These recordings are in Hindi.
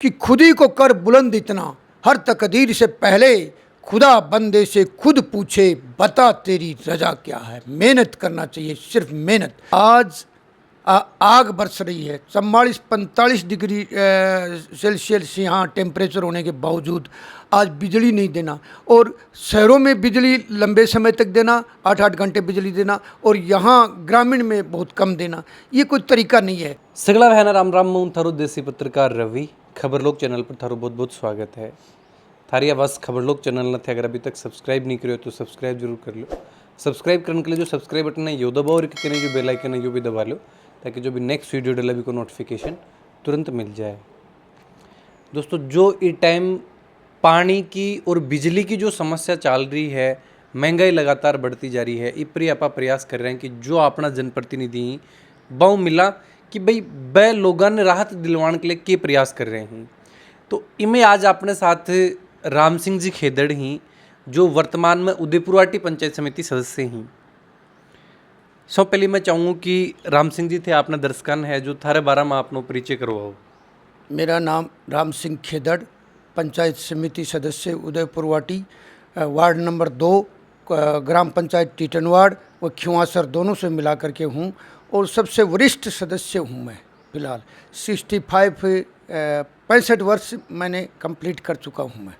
कि खुदी को कर बुलंद इतना, हर तकदीर से पहले खुदा बंदे से खुद पूछे बता तेरी रजा क्या है। मेहनत करना चाहिए, सिर्फ मेहनत। आज आग बरस रही है, 44-45 डिग्री सेल्सियस यहाँ टेम्परेचर होने के बावजूद आज बिजली नहीं देना, और शहरों में बिजली लंबे समय तक देना, 8-8 घंटे बिजली देना, और यहाँ ग्रामीण में बहुत कम देना, ये कोई तरीका नहीं है। सगला बहना राम राम मैं थारो देसी पत्रकार रवि। खबर लोग चैनल पर थारो बहुत बहुत स्वागत है। थारी आवाज़ खबर लोग चैनल न थे, अगर अभी तक सब्सक्राइब नहीं करो तो सब्सक्राइब जरूर कर लो। सब्सक्राइब करने के लिए जो सब्सक्राइब बटन है यो दबाओ, और कहने जो बेल आइकन है यो भी दबा लो, ताकि जो भी नेक्स्ट वीडियो डला भी को नोटिफिकेशन तुरंत मिल जाए। दोस्तों, जो इस टाइम पानी की और बिजली की जो समस्या चल रही है, महंगाई लगातार बढ़ती जा रही है, इस पर आप प्रयास कर रहे हैं कि जो अपना जनप्रतिनिधि बहु मिला कि भाई बै लोगों ने राहत दिलवाने के लिए के प्रयास कर रहे हैं। तो इनमें आज अपने साथ राम सिंह जी खेदड़ ही, जो वर्तमान में उदयपुरवाटी पंचायत समिति सदस्य हैं। सब पहले मैं चाहूँगा कि राम सिंह जी थे आपने दर्शकन है जो थारे बारे में आपनो परिचय करवाओ। मेरा नाम राम सिंह खेदड़, पंचायत समिति सदस्य उदयपुरवाटी, वार्ड नंबर 2, ग्राम पंचायत टीटनवाड़ व खिवासर दोनों से मिला करके हूँ, और सबसे वरिष्ठ सदस्य हूँ मैं। फिलहाल 65 वर्ष मैंने कंप्लीट कर चुका हूँ मैं।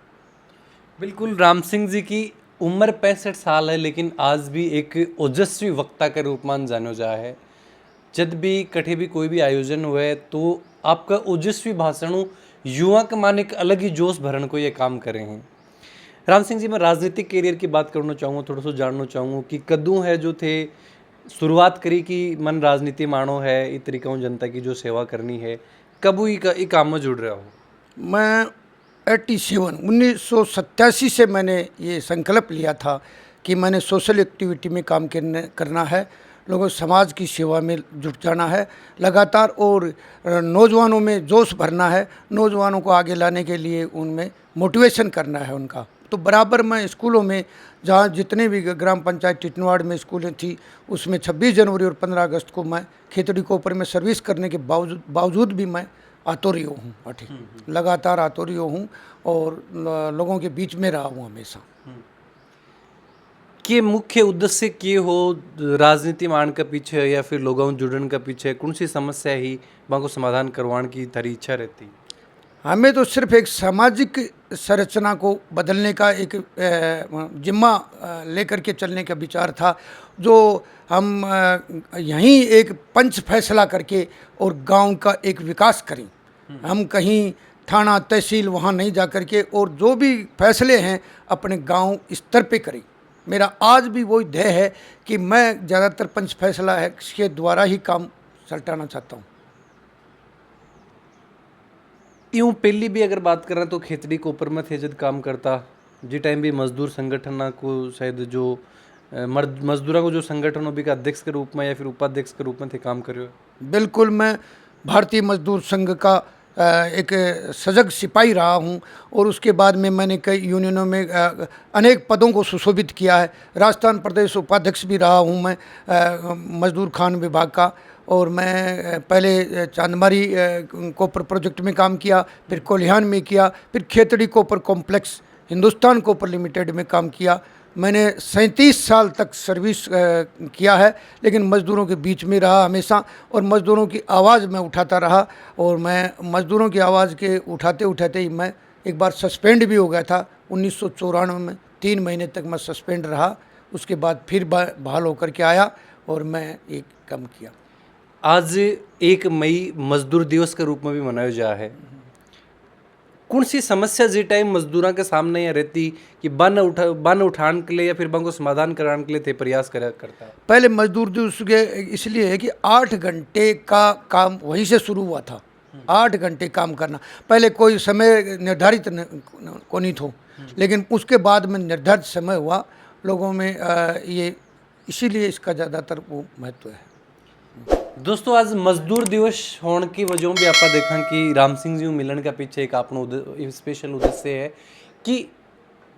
बिल्कुल, राम सिंह जी की उम्र 65 साल है, लेकिन आज भी एक ओजस्वी वक्ता के रूप में जानो जा है। जब भी कठे भी कोई भी आयोजन हुए तो आपका ओजस्वी भाषण युवा के मान एक अलग ही जोश भरने को ये काम करे हैं। राम सिंह जी, मैं राजनीतिक कैरियर की बात करना चाहूँगा, थोड़ा सा जानना चाहूँगा कि कद्दू है जो थे शुरुआत करी कि मन राजनीति मानो है, इस तरीका जनता की जो सेवा करनी है, कब ही काम में जुड़ रहा हो? मैं 1987 से मैंने ये संकल्प लिया था कि मैंने सोशल एक्टिविटी में काम करना है, लोगों समाज की सेवा में जुट जाना है लगातार, और नौजवानों में जोश भरना है, नौजवानों को आगे लाने के लिए उनमें मोटिवेशन करना है उनका। तो बराबर मैं स्कूलों में, जहाँ जितने भी ग्राम पंचायत टिटनवाड़ में स्कूलें थी, उसमें 26 जनवरी और 15 अगस्त को मैं खेतड़ी कोपर में सर्विस करने के बावजूद भी मैं आतोरियो हूँ, ठीक, लगातार आतोरियो हूँ, और लोगों के बीच में रहा हूँ हमेशा। कि मुख्य उद्देश्य के हो राजनीति मान के पीछे या फिर लोगों जुड़न के पीछे कौन सी समस्या ही वहाँ को समाधान करवाने की तारी इच्छा रहती? हमें तो सिर्फ एक सामाजिक संरचना को बदलने का एक जिम्मा लेकर के चलने का विचार था, जो हम यहीं एक पंच फैसला करके और गांव का एक विकास करें। हम कहीं थाना तहसील वहाँ नहीं जा कर के, और जो भी फैसले हैं अपने गांव स्तर पे करें। मेरा आज भी वही ध्येय है कि मैं ज़्यादातर पंच फैसला है के द्वारा ही काम सल्टाना चाहता हूँ। यूँ पहली भी अगर बात करें तो खेतड़ी के ऊपर में थे जब काम करता, जिस टाइम भी मजदूर संगठन को शायद जो मजदूरों को जो संगठन हो भी का अध्यक्ष के रूप में या फिर उपाध्यक्ष के रूप में थे काम करे। बिल्कुल, मैं भारतीय मजदूर संघ का एक सजग सिपाही रहा हूं, और उसके बाद में मैंने कई यूनियनों में अनेक पदों को सुशोभित किया है। राजस्थान प्रदेश उपाध्यक्ष भी रहा हूं मैं मजदूर खान विभाग का, और मैं पहले चांदमारी कोपर प्रोजेक्ट में काम किया, फिर कोल्हान में किया, फिर खेतड़ी कोपर कॉम्प्लेक्स हिंदुस्तान कोपर लिमिटेड में काम किया। मैंने 37 साल तक सर्विस किया है, लेकिन मज़दूरों के बीच में रहा हमेशा, और मज़दूरों की आवाज़ मैं उठाता रहा। और मैं मज़दूरों की आवाज़ के उठाते उठाते ही मैं एक बार सस्पेंड भी हो गया था 1994 में। 3 महीने तक मैं सस्पेंड रहा, उसके बाद फिर बहाल होकर के आया और मैं एक काम किया। आज 1 मई मजदूर दिवस के रूप में भी मनाया जा है। कौन सी समस्या जी टाइम मजदूरों के सामने ये रहती कि बन उठाने के लिए या फिर बन को समाधान कराने के लिए थे प्रयास करता है? पहले मजदूर दिवस के इसलिए है कि 8 घंटे का काम वहीं से शुरू हुआ था। 8 घंटे काम करना, पहले कोई समय निर्धारित को नहीं था, लेकिन उसके बाद में निर्धारित समय हुआ लोगों में, ये इसीलिए इसका ज़्यादातर वो महत्व है। दोस्तों, आज मजदूर दिवस होने की वजह भी आप देखा कि राम सिंह जी मिलन का पीछे एक अपना स्पेशल उद्देश्य है कि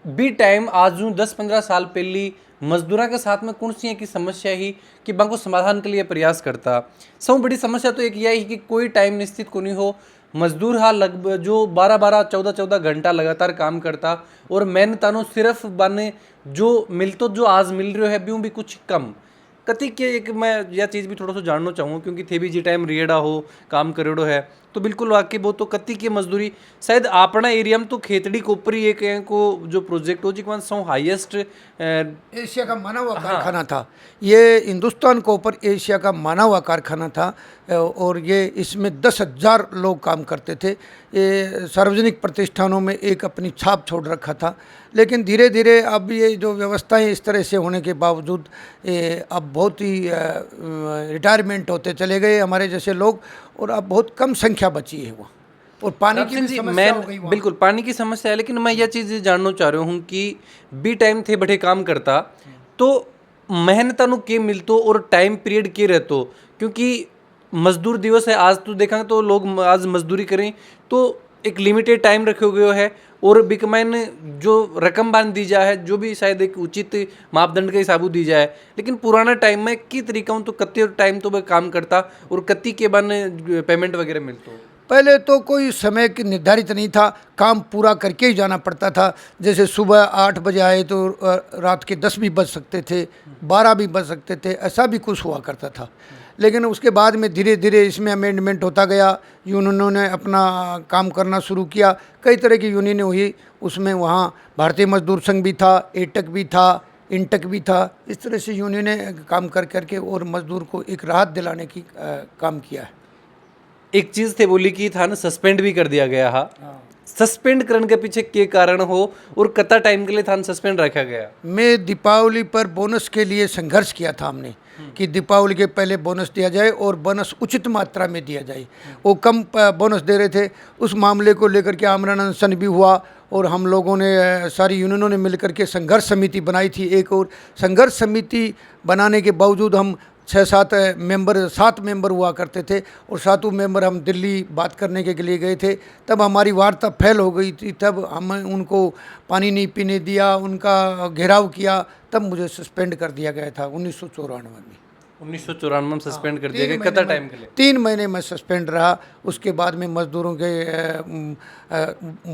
बी टाइम आज 10-15 साल पहली मजदूरों के साथ में कौन सी की समस्या ही कि को समाधान के लिए प्रयास करता। सब बड़ी समस्या तो एक यह है कि कोई टाइम निश्चित को नहीं हो, मजदूर हाँ लगभग जो 12-12 14-14 घंटा लगातार काम करता और मेहनतानो सिर्फ बाने जो मिल तो जो आज मिल रहे है ब्यूं भी कुछ कम कति के एक मैं यह चीज़ भी थोड़ा सा जानना चाहूँगा क्योंकि थे भी जी टाइम रिएड़ा हो काम करेड़ो है तो बिल्कुल वाकई वो तो कति की मजदूरी शायद अपना एरिया में तो खेतड़ी कोपरी एक है को जो प्रोजेक्ट हो जी सौ हाईएस्ट एशिया का माना हुआ कारखाना था ये, हिंदुस्तान के ऊपर एशिया का माना हुआ कारखाना था और ये इसमें 10,000 लोग काम करते थे। ये सार्वजनिक प्रतिष्ठानों में एक अपनी छाप छोड़ रखा था, लेकिन धीरे धीरे अब ये जो व्यवस्थाएं इस तरह से होने के बावजूद अब बहुत ही रिटायरमेंट होते चले गए हमारे जैसे लोग, और अब बहुत कम संख्या बची है वहाँ, और पानी की भी समस्या हो गई वहाँ। बिल्कुल पानी की समस्या है, लेकिन मैं यह चीज़ जानना चाह रहा हूँ कि बी टाइम थे बड़े काम करता तो मेहनतानु के मिलतो और टाइम पीरियड के रहतो, क्योंकि मजदूर दिवस है आज तो देखा तो लोग आज मजदूरी करें तो एक लिमिटेड टाइम रखे हुए है और बिकमैन जो रकम बांध दी जाए है जो भी शायद एक उचित मापदंड के हिसाब दी जाए, लेकिन पुराना टाइम में की तरीका तो कत्ती टाइम तो वह काम करता और कत्ती के बाद पेमेंट वगैरह मिलता। पहले तो कोई समय की निर्धारित नहीं था, काम पूरा करके ही जाना पड़ता था। जैसे सुबह 8 बजे आए तो रात के 10 भी बज सकते थे, 12 भी बज सकते थे, ऐसा भी कुछ हुआ करता था। लेकिन उसके बाद में धीरे धीरे इसमें अमेंडमेंट होता गया, यूनियनों ने अपना काम करना शुरू किया, कई तरह की यूनियनें हुई, उसमें वहाँ भारतीय मजदूर संघ भी था, एटक भी था, इंटक भी था। इस तरह से यूनियनें काम कर करके और मजदूर को एक राहत दिलाने की काम किया है। एक चीज़ थे बोली कि था ना सस्पेंड भी कर दिया गया हा, सस्पेंड करने के पीछे क्या कारण हो और कितना टाइम के लिए था सस्पेंड रखा गया? मैं दीपावली पर बोनस के लिए संघर्ष किया था हमने कि दीपावली के पहले बोनस दिया जाए और बोनस उचित मात्रा में दिया जाए। वो कम बोनस दे रहे थे, उस मामले को लेकर के आमरण अनशन भी हुआ और हम लोगों ने सारी यूनियनों ने मिलकर के संघर्ष समिति बनाई थी एक, और संघर्ष समिति बनाने के बावजूद हम 7 मेंबर हुआ करते थे और 7 मेंबर हम दिल्ली बात करने के लिए गए थे। तब हमारी वार्ता फैल हो गई थी, तब हम उनको पानी नहीं पीने दिया, उनका घेराव किया, तब मुझे सस्पेंड कर दिया गया था 1994 में। 1994 में सस्पेंड कर दिया गया, कितना टाइम के लिए? 3 महीने में सस्पेंड रहा। उसके बाद में मजदूरों के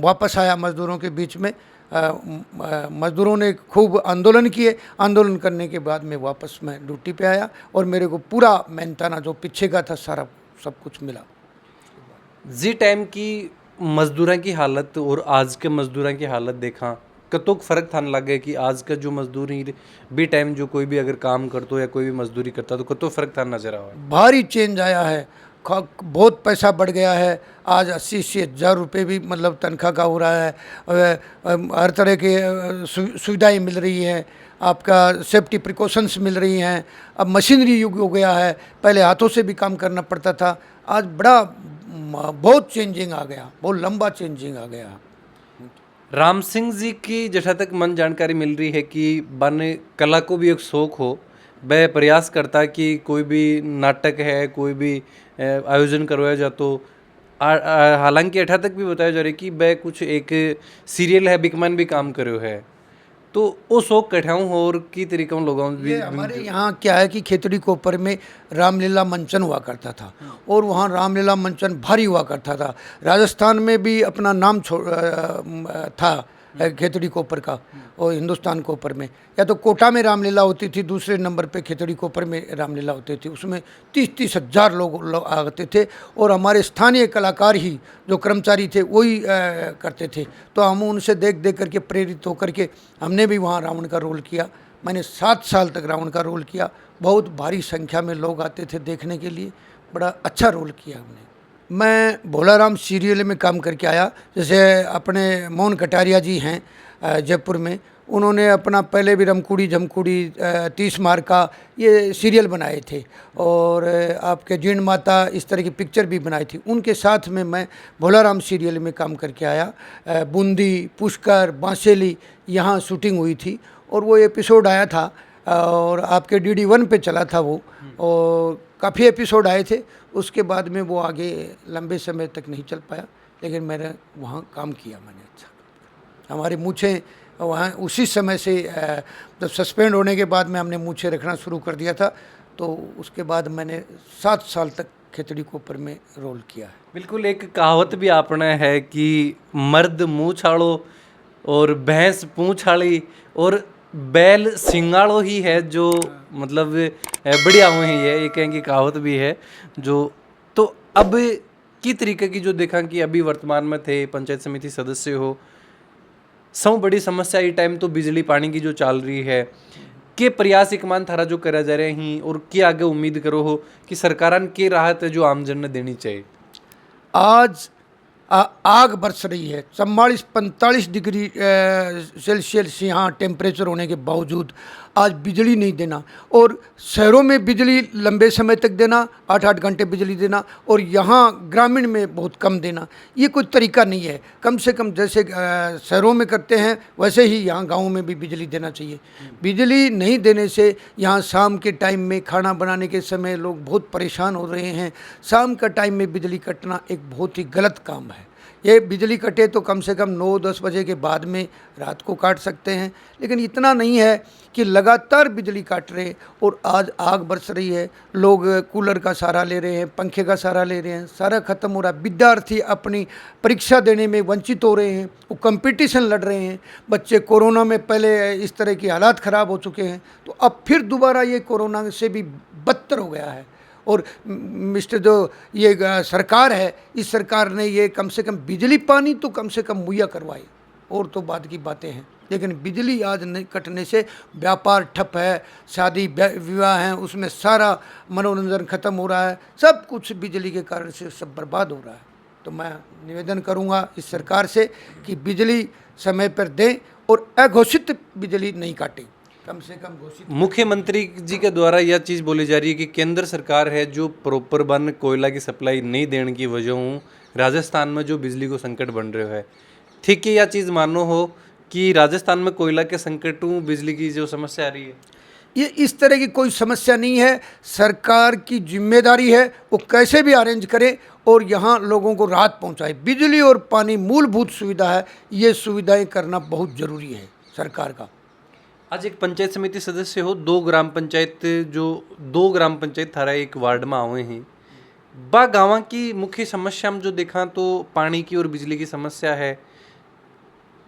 वापस आया मजदूरों के बीच में। मजदूरों ने खूब आंदोलन किए, आंदोलन करने के बाद में वापस मैं ड्यूटी पे आया और मेरे को पूरा मेहनताना जो पीछे का था सारा सब कुछ मिला। जी टाइम की मजदूरों की हालत और आज के मजदूरों की हालत देखा कतोक फ़र्क थाने लग गया कि आज का जो मजदूर ही बी टाइम जो कोई भी अगर काम करता या कोई भी मजदूरी करता तो कतो फ़र्क थाने नजर आया? भारी चेंज आया है, बहुत पैसा बढ़ गया है। आज 80 से 1,000 रुपये भी मतलब तनख्वाह का हो रहा है। हर तरह के सुविधाएं मिल रही हैं, आपका सेफ्टी प्रिकॉशंस मिल रही हैं। अब मशीनरी युग हो गया है, पहले हाथों से भी काम करना पड़ता था, आज बहुत चेंजिंग आ गया, बहुत लंबा चेंजिंग आ गया। राम सिंह जी की जहाँ तक मन जानकारी मिल रही है कि बन कला को भी एक शौक हो, वह प्रयास करता कि कोई भी नाटक है कोई भी आयोजन करवाया जा तो हालांकि अठा तक भी बताया जा रहा है कि वह कुछ एक सीरियल है बिकमैन भी काम करो है, तो वो शौक कठाऊँ और की तरीका लोगों भी हमारे यहाँ क्या है कि खेतड़ी कोपर में रामलीला मंचन हुआ करता था और वहाँ रामलीला मंचन भारी हुआ करता था। राजस्थान में भी अपना नाम था खेतड़ी कोपर का, और हिंदुस्तान कोपर में या तो कोटा में रामलीला होती थी, दूसरे नंबर पे खेतड़ी कोपर में रामलीला होती थी। उसमें 30-30 हज़ार लोग आते थे और हमारे स्थानीय कलाकार ही जो कर्मचारी थे वही करते थे। तो हम उनसे देख देख करके प्रेरित होकर के हमने भी वहाँ रावण का रोल किया। मैंने 7 साल तक रावण का रोल किया। बहुत भारी संख्या में लोग आते थे देखने के लिए, बड़ा अच्छा रोल किया हमने। मैं भोलाराम सीरियल में काम करके आया। जैसे अपने मोहन कटारिया जी हैं जयपुर में, उन्होंने अपना पहले भी रमकुड़ी झमकुड़ी 30 मार का ये सीरियल बनाए थे और आपके जीर्ण माता इस तरह की पिक्चर भी बनाई थी। उनके साथ में मैं भोलाराम सीरियल में काम करके आया। बूंदी, पुष्कर, बांसेली यहाँ शूटिंग हुई थी और वो एपिसोड आया था और आपके DD1 पे चला था वो, और काफ़ी एपिसोड आए थे। उसके बाद में वो आगे लंबे समय तक नहीं चल पाया, लेकिन मैंने वहाँ काम किया मैंने अच्छा। हमारी मूछें वहाँ उसी समय से जब सस्पेंड होने के बाद में हमने मूछें रखना शुरू कर दिया था, तो उसके बाद मैंने 7 साल तक खिचड़ी के ऊपर में रोल किया है। बिल्कुल, एक कहावत भी आपने है कि मर्द मुँह छाड़ो और भैंस पूँछ छाड़ी और बैल सिंगाड़ो ही है जो मतलब बढ़िया हुए ही है, एक की कहावत भी है जो। तो अब की तरीके की जो देखा कि अभी वर्तमान में थे पंचायत समिति सदस्य हो, सब बड़ी समस्या ये टाइम तो बिजली पानी की जो चल रही है, के प्रयास एक मान थारा जो करा जा रहे हैं और क्या आगे उम्मीद करो हो कि सरकारान के राहत है जो आमजन ने देनी चाहिए। आज आग बरस रही है, 44-45 डिग्री सेल्सियस यहाँ टेम्परेचर होने के बावजूद आज बिजली नहीं देना, और शहरों में बिजली लंबे समय तक देना, 8-8 घंटे बिजली देना, और यहाँ ग्रामीण में बहुत कम देना, ये कोई तरीका नहीं है। कम से कम जैसे शहरों में करते हैं वैसे ही यहाँ गाँव में भी बिजली देना चाहिए। बिजली नहीं देने से यहाँ शाम के टाइम में खाना बनाने के समय लोग बहुत परेशान हो रहे हैं। शाम का टाइम में बिजली कटना एक बहुत ही गलत काम है। ये बिजली कटे तो कम से कम 9-10 बजे के बाद में रात को काट सकते हैं, लेकिन इतना नहीं है कि लगातार बिजली काट रहे। और आज आग बरस रही है, लोग कूलर का सहारा ले रहे हैं, पंखे का सहारा ले रहे हैं, सारा ख़त्म हो रहा है। विद्यार्थी अपनी परीक्षा देने में वंचित हो रहे हैं, वो कंपटीशन लड़ रहे हैं। बच्चे कोरोना में पहले इस तरह की हालात ख़राब हो चुके हैं, तो अब फिर दोबारा ये कोरोना से भी बदतर हो गया है। और मिस्टर जो ये सरकार है, इस सरकार ने ये कम से कम बिजली पानी तो कम से कम मुहैया करवाई, और तो बाद की बातें हैं। लेकिन बिजली आज नहीं कटने से व्यापार ठप है, शादी विवाह हैं उसमें सारा मनोरंजन ख़त्म हो रहा है, सब कुछ बिजली के कारण से सब बर्बाद हो रहा है। तो मैं निवेदन करूंगा इस सरकार से कि बिजली समय पर दें और अघोषित बिजली नहीं काटें, कम से कम घोषित। मुख्यमंत्री जी के द्वारा यह चीज़ बोली जा रही है कि केंद्र सरकार है जो प्रॉपर बन कोयला की सप्लाई नहीं देने की वजह हूँ राजस्थान में जो बिजली को संकट बन रहा है। ठीक है, यह चीज़ मानो हो कि राजस्थान में कोयला के संकट हूँ बिजली की जो समस्या आ रही है, ये इस तरह की कोई समस्या नहीं है। सरकार की जिम्मेदारी है वो कैसे भी अरेंज करे और यहाँ लोगों को राहत पहुँचाए। बिजली और पानी मूलभूत सुविधा है, ये सुविधाएं करना बहुत ज़रूरी है सरकार का। आज एक पंचायत समिति सदस्य हो, दो ग्राम पंचायत थारा एक वार्ड में आए हैं। बा गाँव की मुख्य समस्या में जो देखा तो पानी की और बिजली की समस्या है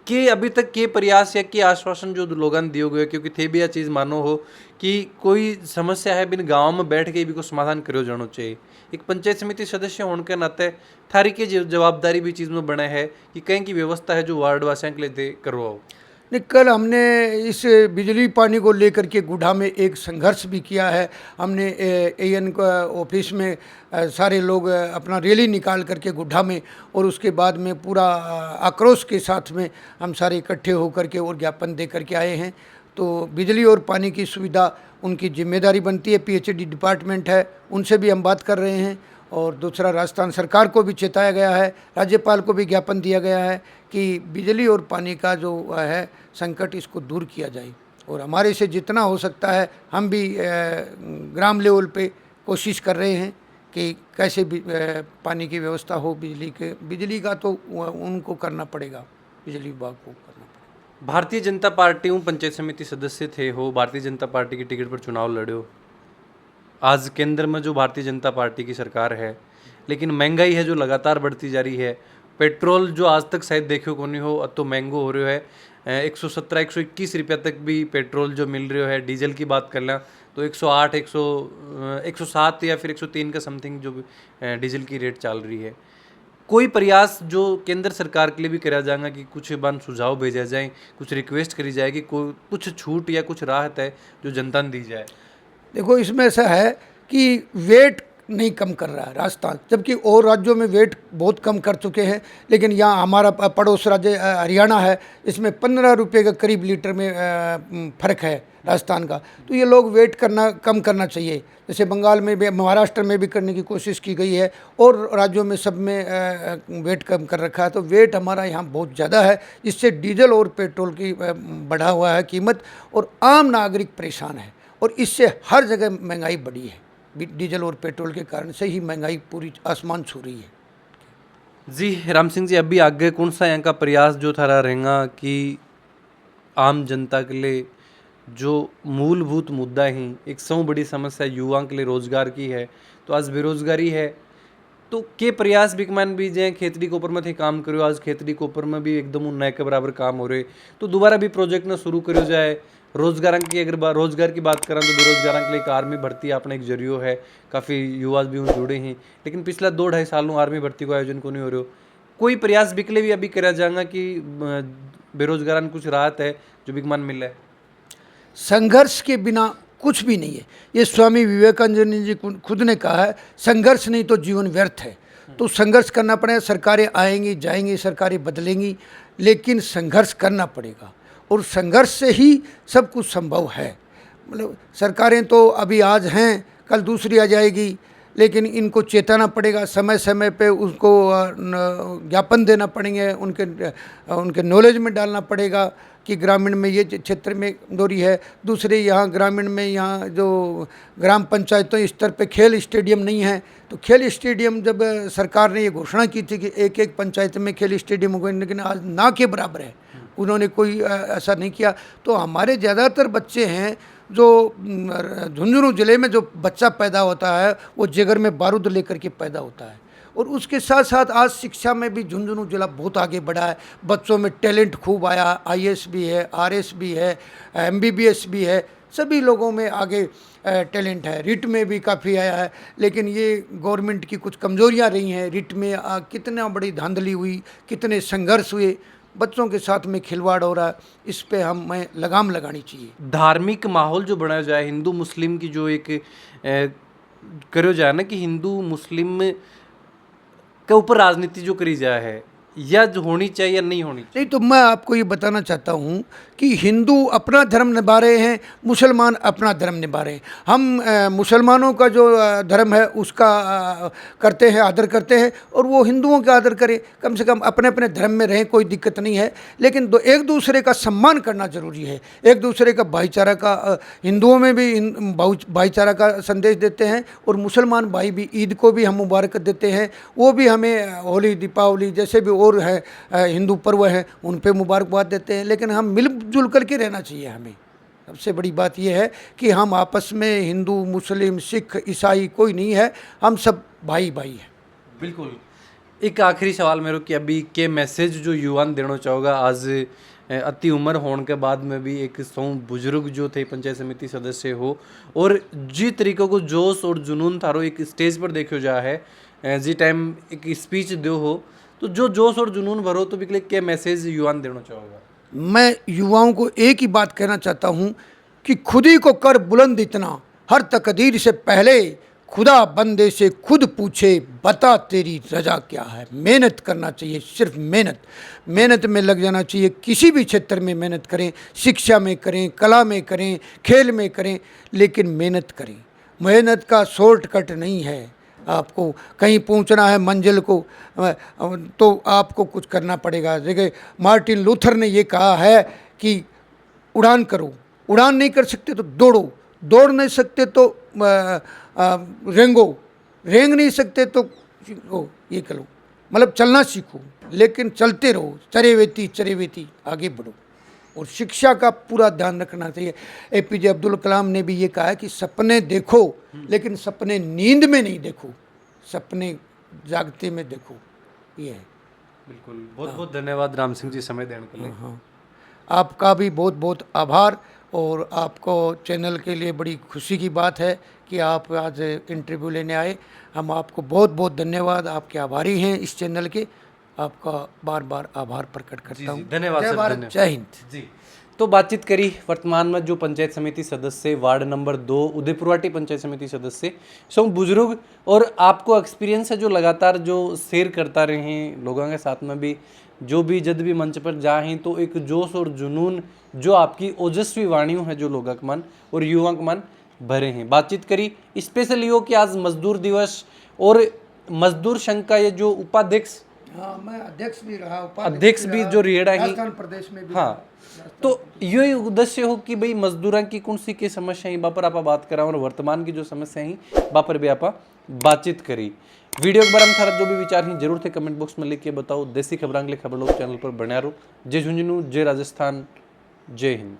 कि अभी तक के प्रयास या के आश्वासन जो लोगों ने दिए गए, क्योंकि थे भी यह चीज़ मानो हो कि कोई समस्या है बिन गाँव में बैठ के भी को समाधान करो जाना चाहिए। एक पंचायत समिति सदस्य होने के नाते थारी की जवाबदारी भी चीज़ में बना है कि कहीं की व्यवस्था है जो वार्ड वासियों के लिए दे करवाओ। नहीं, कल हमने इस बिजली पानी को लेकर के गुढ़ा में एक संघर्ष भी किया है। हमने एएन ऑफिस में सारे लोग अपना रैली निकाल करके गुढ़ा में, और उसके बाद में पूरा आक्रोश के साथ में हम सारे इकट्ठे होकर के और ज्ञापन दे करके आए हैं। तो बिजली और पानी की सुविधा उनकी जिम्मेदारी बनती है। पीएचडी डिपार्टमेंट है, उनसे भी हम बात कर रहे हैं। और दूसरा, राजस्थान सरकार को भी चेताया गया है, राज्यपाल को भी ज्ञापन दिया गया है कि बिजली और पानी का जो है संकट, इसको दूर किया जाए। और हमारे से जितना हो सकता है हम भी ग्राम लेवल पे कोशिश कर रहे हैं कि कैसे भी पानी की व्यवस्था हो। बिजली का तो उनको करना पड़ेगा, बिजली विभाग को करना पड़ेगा। भारतीय जनता पार्टी पंचायत समिति सदस्य थे हो, भारतीय जनता पार्टी की टिकट पर चुनाव लड़ो। आज केंद्र में जो भारतीय जनता पार्टी की सरकार है, लेकिन महंगाई है जो लगातार बढ़ती जा रही है। पेट्रोल जो आज तक शायद देखो को नहीं हो, अब तो महंगो हो रहा है। 117-121 रुपया तक भी पेट्रोल जो मिल रहा है। डीजल की बात कर लें तो 108, 107 या फिर 103 का समथिंग जो डीजल की रेट चल रही है। कोई प्रयास जो केंद्र सरकार के लिए भी करा जाएगा कि कुछ बन सुझाव भेजा जाए, कुछ रिक्वेस्ट करी जाए कि कोई कुछ छूट या कुछ राहत है जो जनता ने दी जाए। देखो, इसमें ऐसा है कि वेट नहीं कम कर रहा है राजस्थान, जबकि और राज्यों में वेट बहुत कम कर चुके हैं। लेकिन यहाँ हमारा पड़ोस राज्य हरियाणा है, इसमें 15 रुपये का करीब लीटर में फ़र्क है राजस्थान का। तो ये लोग वेट कम करना चाहिए। जैसे बंगाल में भी, महाराष्ट्र में भी करने की कोशिश की गई है, और राज्यों में सब में वेट कम कर रखा है। तो वेट हमारा यहाँ बहुत ज़्यादा है, जिससे डीजल और पेट्रोल की बढ़ा हुआ है कीमत, और आम नागरिक परेशान है। और इससे हर जगह महंगाई बढ़ी है, डीजल और पेट्रोल के कारण से ही महंगाई पूरी आसमान छू रही है। जी राम सिंह जी, अभी आगे कौन सा यहाँ का प्रयास जो थारा रहेगा कि आम जनता के लिए जो मूलभूत मुद्दा है, एक सबसे बड़ी समस्या युवाओं के लिए रोजगार की है, तो आज बेरोजगारी है। तो के प्रयास बिकमान भी जै खेतड़ी के ऊपर में थे काम करो, आज खेतड़ी के ऊपर में भी एकदम उन्नय के बराबर काम हो रहे, तो दोबारा भी प्रोजेक्ट ना शुरू करो जाए। रोजगार की अगर रोजगार की बात करें तो बेरोजगार के लिए एक आर्मी भर्ती अपना एक जरियो है, काफ़ी युवा भी जुड़े हैं, लेकिन पिछला 2-2.5 सालों आर्मी भर्ती को आयोजन को नहीं हो रहे हो। कोई प्रयास बिकले भी अभी करा जाएगा कि बेरोजगार कुछ राहत है जो बिकमान मिल रहा है? संघर्ष के बिना कुछ भी नहीं है। ये स्वामी विवेकानंद जी खुद ने कहा है, संघर्ष नहीं तो जीवन व्यर्थ है। तो संघर्ष करना पड़ेगा। सरकारें आएंगी जाएंगी, सरकारें बदलेंगी, लेकिन संघर्ष करना पड़ेगा और संघर्ष से ही सब कुछ संभव है। मतलब सरकारें तो अभी आज हैं, कल दूसरी आ जाएगी, लेकिन इनको चेताना पड़ेगा, समय समय पे उसको ज्ञापन देना पड़ेंगे, उनके नॉलेज में डालना पड़ेगा कि ग्रामीण में ये क्षेत्र में कमजोरी है। दूसरे यहाँ ग्रामीण में यहाँ जो ग्राम पंचायतों स्तर पे खेल स्टेडियम नहीं है, तो खेल स्टेडियम जब सरकार ने ये घोषणा की थी कि एक एक पंचायत में खेल स्टेडियम होगा, लेकिन आज ना के बराबर है, उन्होंने कोई ऐसा नहीं किया। तो हमारे ज़्यादातर बच्चे हैं जो झुंझुनू ज़िले में जो बच्चा पैदा होता है वो जिगर में बारूद लेकर के पैदा होता है। और उसके साथ साथ आज शिक्षा में भी झुंझुनू जिला बहुत आगे बढ़ा है। बच्चों में टैलेंट खूब आया, आईएएस भी है, आरएस भी है, एमबीबीएस भी है, सभी लोगों में आगे टैलेंट है। रिट में भी काफ़ी आया है, लेकिन ये गवर्नमेंट की कुछ कमजोरियां रही हैं। रिट में कितना बड़ी धांधली हुई, कितने संघर्ष हुए, बच्चों के साथ में खिलवाड़ हो रहा है, इस पे हमें लगाम लगानी चाहिए। धार्मिक माहौल जो बनाया जाए, हिंदू मुस्लिम की जो एक करो जाए ना कि हिंदू मुस्लिम के ऊपर राजनीति जो करी जाए है, या जो होनी चाहिए या नहीं होनी चाहिए? नहीं, तो मैं आपको ये बताना चाहता हूँ कि हिंदू अपना धर्म निभा रहे हैं, मुसलमान अपना धर्म निभा रहे हैं। हम मुसलमानों का जो धर्म है उसका करते हैं, आदर करते हैं, और वो हिंदुओं का आदर करें। कम से कम अपने अपने धर्म में रहें, कोई दिक्कत नहीं है, लेकिन एक दूसरे का सम्मान करना जरूरी है, एक दूसरे का भाईचारा का। हिंदुओं में भी भाईचारा का संदेश देते हैं, और मुसलमान भाई भी ईद को भी हम मुबारक देते हैं, वो भी हमें होली दीपावली जैसे भी और है हिंदू पर्व हैं उन पे मुबारकबाद देते हैं। लेकिन हम मिलजुल करके रहना चाहिए। हमें सबसे बड़ी बात यह है कि हम आपस में हिंदू मुस्लिम सिख ईसाई कोई नहीं है, हम सब भाई भाई हैं। बिल्कुल। एक आखिरी सवाल मेरे कि अभी के मैसेज जो युवा देना चाहोगा, आज अति उम्र होने के बाद में भी एक 100 बुजुर्ग जो थे पंचायत समिति सदस्य हो, और जी तरीक़ों को जोश और जुनून थारो एक स्टेज पर देखो जा है, जी टाइम एक स्पीच दो हो, तो जो जोश और जुनून भरो, तो बिकले क्या मैसेज युवा देना चाहोगा? मैं युवाओं को एक ही बात कहना चाहता हूँ कि खुद ही को कर बुलंद इतना, हर तकदीर से पहले खुदा बंदे से खुद पूछे, बता तेरी रजा क्या है। मेहनत करना चाहिए, सिर्फ मेहनत में लग जाना चाहिए। किसी भी क्षेत्र में मेहनत करें, शिक्षा में करें, कला में करें, खेल में करें, लेकिन मेहनत करें। मेहनत का शॉर्टकट नहीं है। आपको कहीं पहुंचना है मंजिल को, तो आपको कुछ करना पड़ेगा। देखिए, मार्टिन लूथर ने ये कहा है कि उड़ान करो, उड़ान नहीं कर सकते तो दौड़ो, दौड़ नहीं सकते तो रेंग नहीं सकते तो ये करो, मतलब चलना सीखो, लेकिन चलते रहो, चरे वेती आगे बढ़ो। और शिक्षा का पूरा ध्यान रखना चाहिए। एपीजे अब्दुल कलाम ने भी ये कहा है कि सपने देखो, लेकिन सपने नींद में नहीं देखो, सपने जागते में देखो। ये है। बिल्कुल। बहुत बहुत धन्यवाद राम सिंह जी समय देने के लिए। हाँ, आपका भी बहुत बहुत आभार, और आपको चैनल के लिए बड़ी खुशी की बात है कि आप आज इंटरव्यू लेने आए। हम आपको बहुत बहुत धन्यवाद, आपके आभारी हैं इस चैनल के। आपका बार बार आभार प्रकट करता हूँ। धन्यवाद जय सर, भारत, धन्यवाद। जय हिंद जी। तो बातचीत करी वर्तमान में जो पंचायत समिति सदस्य वार्ड नंबर 2 उदयपुरवाटी पंचायत समिति सदस्य सो बुजुर्ग, और आपको एक्सपीरियंस है जो लगातार जो शेयर करता रहे हैं लोगों के साथ में भी, जो भी जब भी मंच पर जाएं तो एक जोश और जुनून जो आपकी ओजस्वी वाणियों है जो लोगों का मन और युवा का मन भरे हैं। बातचीत करी स्पेशल यो कि आज मजदूर दिवस और मजदूर संघ का ये जो उपाध्यक्ष, हाँ, मैं अध्यक्ष भी रहा, अध्यक्ष भी जो रेड़ा ही राजस्थान प्रदेश में भी। हाँ, तो यही उद्देश्य हो कि भाई मजदूरों की कौन सी की समस्या है बापर आप बात करा, और वर्तमान की जो समस्या है बापर भी आप बातचीत करी। वीडियो के बारे में थारा जो भी विचार हैं जरूर थे कमेंट बॉक्स में लिख के बताओ। देसी खबरां के लिए खबर लोग चैनल पर बना रहो। जय झुंझुनू, जय राजस्थान, जय हिंद।